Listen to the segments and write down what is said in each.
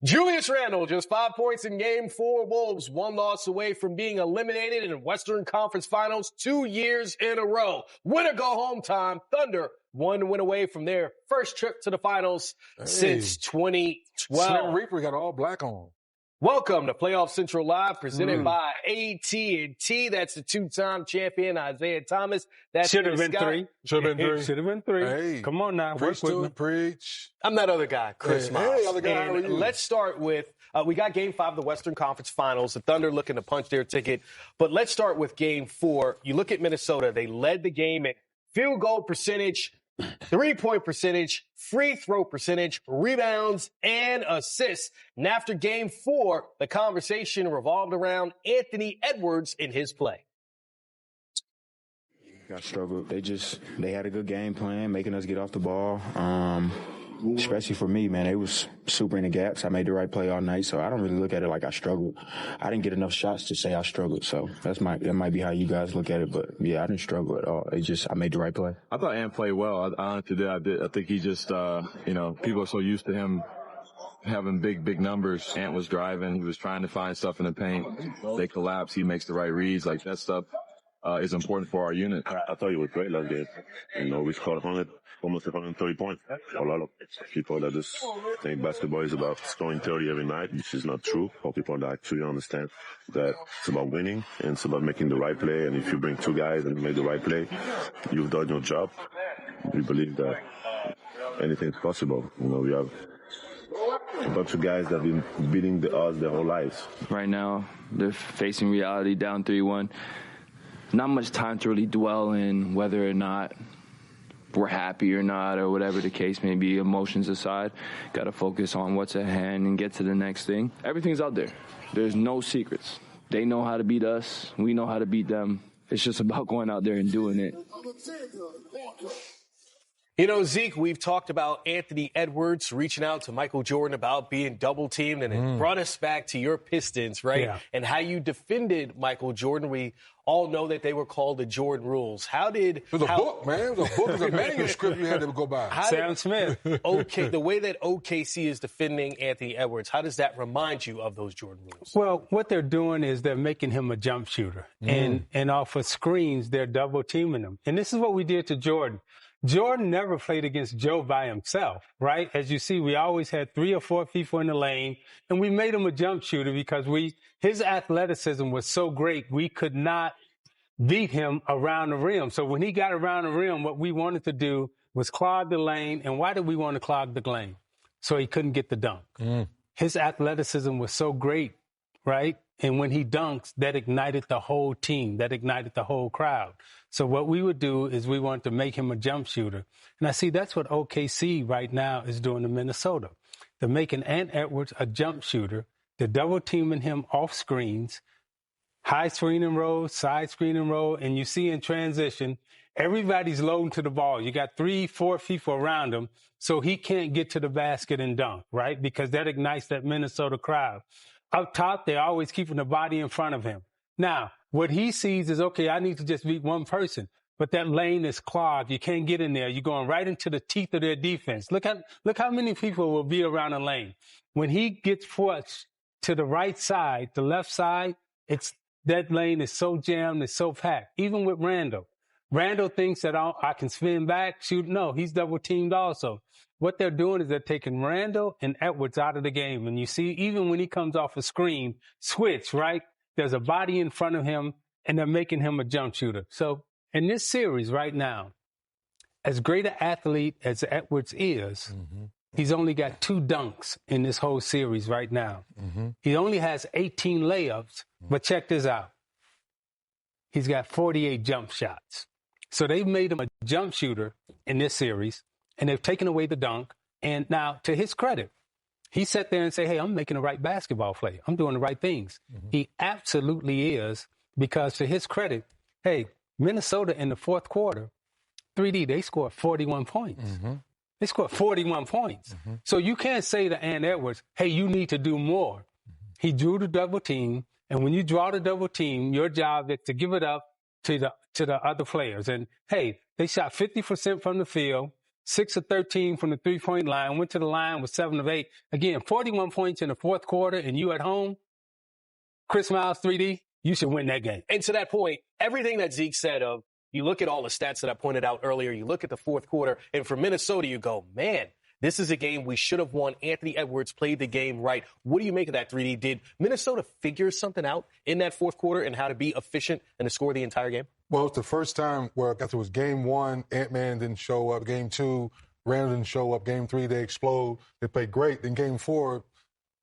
Julius Randle, just 5 points in Game 4. Wolves 1 loss away from being eliminated in Western Conference Finals 2 years in a row. Winner go home time. Thunder 1 win away from their first trip to the finals since 2012. Slim Reaper got all black on. Welcome to Playoff Central Live, presented by AT&T. That's the two-time champion, Isiah Thomas. That should have been three. Should have been three. Hey, come on now. Preach to it, preach. I'm that other guy, Chris Miles. Hey, other guy, how are you? Let's start with, we got Game 5 of the Western Conference Finals. The Thunder looking to punch their ticket. But let's start with Game 4. You look at Minnesota. They led the game at field goal percentage, three-point percentage, free throw percentage, rebounds, and assists. And after Game 4, the conversation revolved around Anthony Edwards in his play. I struggled. They had a good game plan, making us get off the ball. Especially for me, man, it was super in the gaps. I made the right play all night, so I don't really look at it like I struggled. I didn't get enough shots to say I struggled, so that might be how you guys look at it. But yeah, I didn't struggle at all. I made the right play. I thought Ant played well. I honestly did. I think he just, people are so used to him having big numbers. Ant was driving. He was trying to find stuff in the paint. They collapse. He makes the right reads. Like, that stuff is important for our unit. I thought he was great last game. We scored almost 130 points. A lot of people that just think basketball is about scoring 30 every night, which is not true. For people that actually understand that it's about winning and it's about making the right play. And if you bring two guys and make the right play, you've done your job. We believe that anything's possible. We have a bunch of guys that have been beating the odds their whole lives. Right now, they're facing reality, down 3-1. Not much time to really dwell in whether or not we're happy or not, or whatever the case may be. Emotions aside, got to focus on what's at hand and get to the next thing. Everything's out there. There's no secrets. They know how to beat us. We know how to beat them. It's just about going out there and doing it. Zeke, we've talked about Anthony Edwards reaching out to Michael Jordan about being double-teamed, and it brought us back to your Pistons, right? Yeah. And how you defended Michael Jordan. We all know that they were called the Jordan rules. It was a book, man. It was a book. It was a manuscript you had to go by. Sam Smith. The way that OKC is defending Anthony Edwards, how does that remind you of those Jordan rules? Well, what they're doing is they're making him a jump shooter. And off of screens, they're double-teaming him. And this is what we did to Jordan. Jordan never played against Joe by himself, right? As you see, we always had 3 or 4 people in the lane, and we made him a jump shooter because his athleticism was so great, we could not beat him around the rim. So when he got around the rim, what we wanted to do was clog the lane. And why did we want to clog the lane? So he couldn't get the dunk. His athleticism was so great, right? And when he dunks, that ignited the whole team, that ignited the whole crowd. So what we would do is we want to make him a jump shooter. And I see that's what OKC right now is doing to Minnesota. They're making Ant Edwards a jump shooter. They're double-teaming him off screens, high screen and roll, side screen and roll. And you see in transition, everybody's loading to the ball. You got 3, 4 people around him, so he can't get to the basket and dunk, right? Because that ignites that Minnesota crowd. Up top, they're always keeping the body in front of him. Now, what he sees is, okay, I need to just beat one person. But that lane is clogged. You can't get in there. You're going right into the teeth of their defense. Look how many people will be around the lane. When he gets forced to the right side, the left side, that lane is so jammed, it's so packed. Even with Randle. Randle thinks that I can spin back, shoot. No, he's double-teamed also. What they're doing is they're taking Randle and Edwards out of the game. And you see, even when he comes off a screen, switch, right? There's a body in front of him, and they're making him a jump shooter. So in this series right now, as great an athlete as Edwards is, he's only got 2 dunks in this whole series right now. He only has 18 layups, but check this out. He's got 48 jump shots. So they've made him a jump shooter in this series, and they've taken away the dunk. And now, to his credit, he sat there and said, hey, I'm making the right basketball play. I'm doing the right things. He absolutely is, because to his credit, hey, Minnesota in the fourth quarter, 3D, they scored 41 points. They scored 41 points. So you can't say to Ant Edwards, hey, you need to do more. He drew the double team, and when you draw the double team, your job is to give it up to the other players. And, hey, they shot 50% from the field, 6 of 13 from the three-point line, went to the line with 7 of 8. Again, 41 points in the fourth quarter, and you at home, Chris Miles, 3D, you should win that game. And to that point, everything that Zeke said of, you look at all the stats that I pointed out earlier, you look at the fourth quarter, and for Minnesota, you go, man, this is a game we should have won. Anthony Edwards played the game right. What do you make of that, 3D? Did Minnesota figure something out in that fourth quarter and how to be efficient and to score the entire game? Well, it's the first time where I guess it was game one, Ant-Man didn't show up. Game two, Randall didn't show up. Game three, they explode. They played great. Then game four,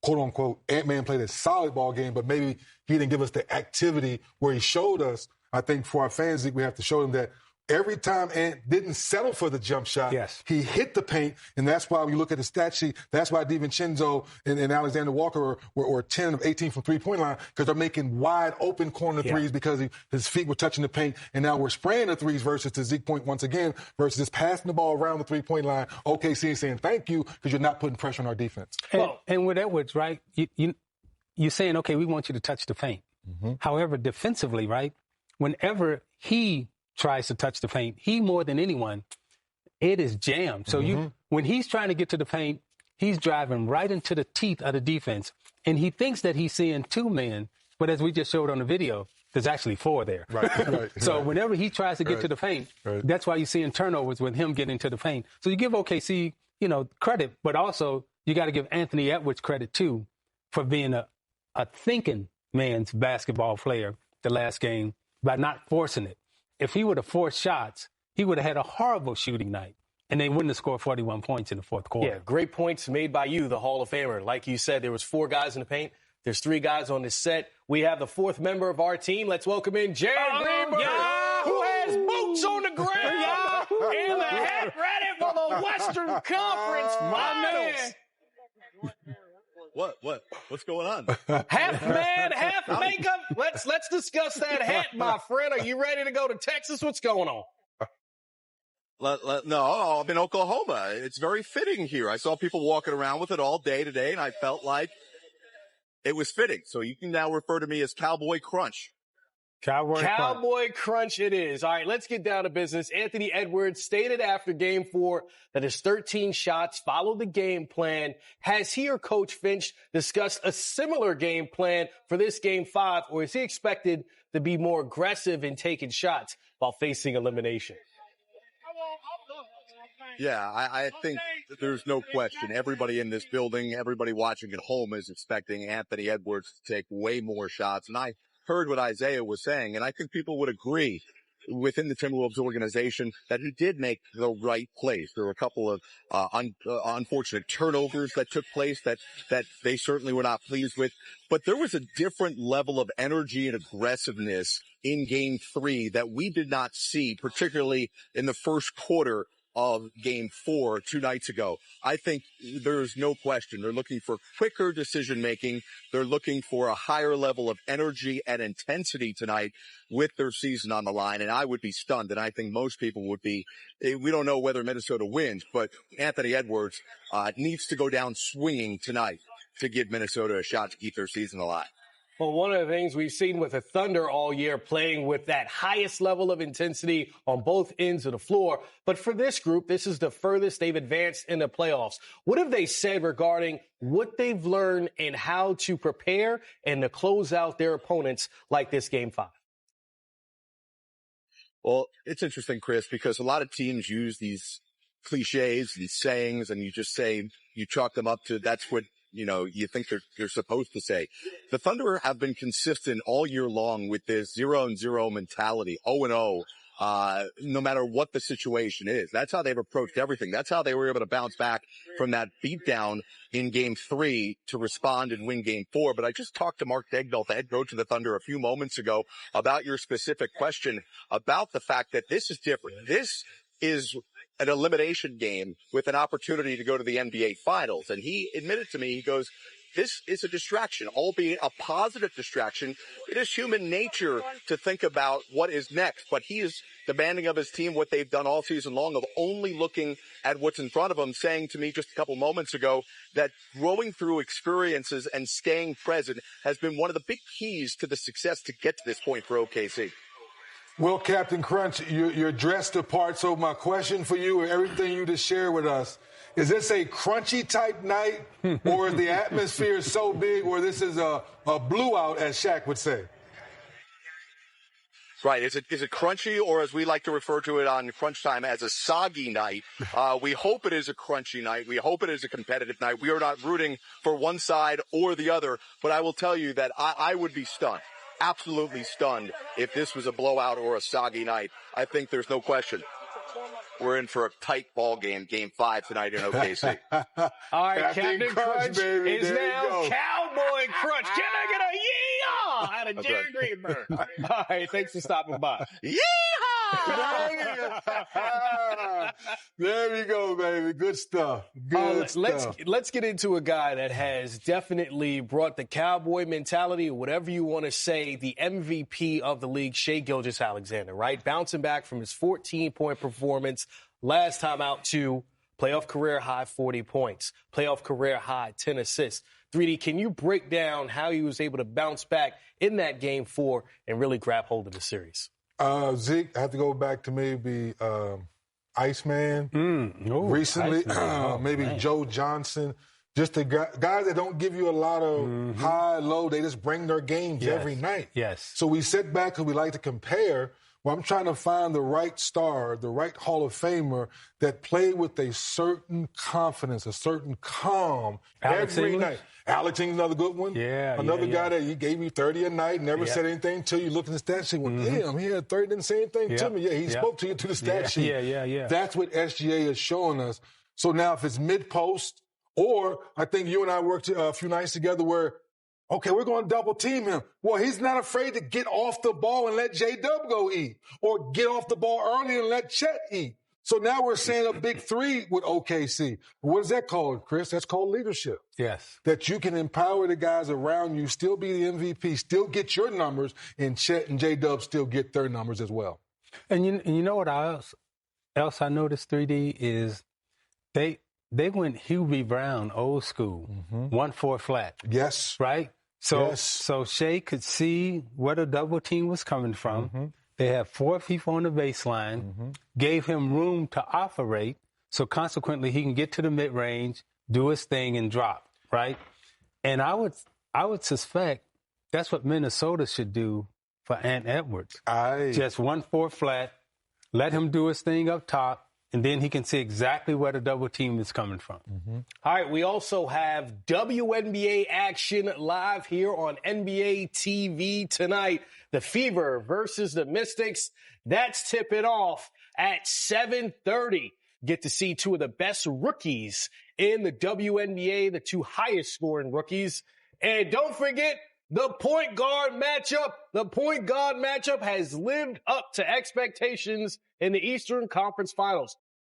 quote unquote, Ant-Man played a solid ball game, but maybe he didn't give us the activity where he showed us. I think for our fans, we have to show them that every time Ant didn't settle for the jump shot, he hit the paint, and that's why when you look at the stat sheet, that's why DiVincenzo and Alexander Walker were 10 of 18 from three-point line, because they're making wide open corner threes because his feet were touching the paint, and now we're spraying the threes versus to Zeke point once again, versus just passing the ball around the three-point line, OKC saying thank you because you're not putting pressure on our defense. And with Edwards, right, you're saying, okay, we want you to touch the paint. However, defensively, right, whenever he tries to touch the paint, he more than anyone, it is jammed. So when he's trying to get to the paint, he's driving right into the teeth of the defense, and he thinks that he's seeing 2 men, but as we just showed on the video, there's actually 4 there. So whenever he tries to get to the paint, that's why you're seeing turnovers with him getting to the paint. So you give OKC, credit, but also you got to give Anthony Edwards credit too for being a thinking man's basketball player the last game by not forcing it. If he would have forced shots, he would have had a horrible shooting night, and they wouldn't have scored 41 points in the fourth quarter. Yeah, great points made by you, the Hall of Famer. Like you said, there was 4 guys in the paint. There's 3 guys on this set. We have the 4th member of our team. Let's welcome in Jared Greenberg, who has boots on the ground and the hat ready for the Western Conference Finals. What's going on? Half man, half makeup. Let's discuss that hat, my friend. Are you ready to go to Texas? What's going on? No, I'm in Oklahoma. It's very fitting here. I saw people walking around with it all day today, and I felt like it was fitting. So you can now refer to me as Cowboy Crunch. Cowboy Crunch it is. All right, let's get down to business. Anthony Edwards stated after Game 4 that his 13 shots followed the game plan. Has he or Coach Finch discussed a similar game plan for this Game 5, or is he expected to be more aggressive in taking shots while facing elimination? Yeah, I think there's no question. Everybody in this building, everybody watching at home is expecting Anthony Edwards to take way more shots. And I heard what Isiah was saying, and I think people would agree within the Timberwolves organization that he did make the right plays. There were a couple of unfortunate turnovers that took place that they certainly were not pleased with. But there was a different level of energy and aggressiveness in Game 3 that we did not see, particularly in the first quarter of Game 4 2 nights ago. I think there's no question. They're looking for quicker decision-making. They're looking for a higher level of energy and intensity tonight with their season on the line. And I would be stunned, and I think most people would be. We don't know whether Minnesota wins, but Anthony Edwards needs to go down swinging tonight to give Minnesota a shot to keep their season alive. Well, one of the things we've seen with the Thunder all year, playing with that highest level of intensity on both ends of the floor. But for this group, this is the furthest they've advanced in the playoffs. What have they said regarding what they've learned and how to prepare and to close out their opponents like this Game 5? Well, it's interesting, Chris, because a lot of teams use these cliches, these sayings, and you just say, you chalk them up to that's what you think they're supposed to say. The Thunder have been consistent all year long with this 0-0 mentality, 0-0, no matter what the situation is. That's how they've approached everything. That's how they were able to bounce back from that beatdown in Game 3 to respond and win Game 4. But I just talked to Mark Daigneault, the head coach of the Thunder, a few moments ago about your specific question about the fact that this is different. This is an elimination game with an opportunity to go to the NBA Finals. And he admitted to me, he goes, this is a distraction, albeit a positive distraction. It is human nature to think about what is next, but he is demanding of his team what they've done all season long of only looking at what's in front of them, saying to me just a couple moments ago that growing through experiences and staying present has been one of the big keys to the success to get to this point for OKC. Well, Captain Crunch, you're dressed apart. So my question for you, and everything you just shared with us, is this a crunchy type night, or is the atmosphere so big where this is a blew out, as Shaq would say? Right. Is it crunchy, or as we like to refer to it on Crunch Time, as a soggy night? We hope it is a crunchy night. We hope it is a competitive night. We are not rooting for one side or the other, but I will tell you that I would be stunned, absolutely stunned, if this was a blowout or a soggy night. I think there's no question. We're in for a tight ball game, Game 5 tonight in OKC. All right, Captain Crunch baby. is There now Cowboy Crunch. Can I get a yeehaw out of Jerry Greenberg? All right, thanks for stopping by. Yeehaw! There we go, baby. Good stuff. Good stuff. Let's get into a guy that has definitely brought the cowboy mentality, or whatever you want to say, the MVP of the league, Shai Gilgeous-Alexander, right? Bouncing back from his 14-point performance last time out to playoff career high 40 points, playoff career high 10 assists. 3D, can you break down how he was able to bounce back in that Game 4 and really grab hold of the series? Zeke, I have to go back to maybe Iceman recently, maybe Joe Johnson. Just the guys that don't give you a lot of high, low. They just bring their games every night. Yes. So we sit back because we like to compare. Well, I'm trying to find the right star, the right Hall of Famer that played with a certain confidence, a certain calm every night. Alex English, another good one. Yeah. Another guy that he gave you 30 a night, never said anything to you. Looking at the stat sheet, well, damn, he had 30, didn't say anything to me. Yeah, he spoke to you to the stat sheet. Yeah. That's what SGA is showing us. So now if it's mid-post, or I think you and I worked a few nights together where, okay, we're going to double team him. Well, he's not afraid to get off the ball and let J-Dub go eat, or get off the ball early and let Chet eat. So now we're saying a big three with OKC. What is that called, Chris? That's called leadership. Yes. That you can empower the guys around you, still be the MVP, still get your numbers, and Chet and J-Dub still get their numbers as well. And you know what else I noticed, 3D, is they went Hubie Brown, old school, 1-4 flat. Yes. Right? So Shai could see where the double team was coming from. They had 4 people on the baseline, gave him room to operate, so consequently he can get to the mid-range, do his thing, and drop, right? And I would suspect that's what Minnesota should do for Ant Edwards. Just 1-4 flat, let him do his thing up top, and then he can see exactly where the double team is coming from. All right, we also have WNBA action live here on NBA TV tonight. The Fever versus the Mystics. That's tipping off at 7:30. Get to see 2 of the best rookies in the WNBA, the 2 highest scoring rookies. And don't forget the point guard matchup. The point guard matchup has lived up to expectations in the Eastern Conference Finals.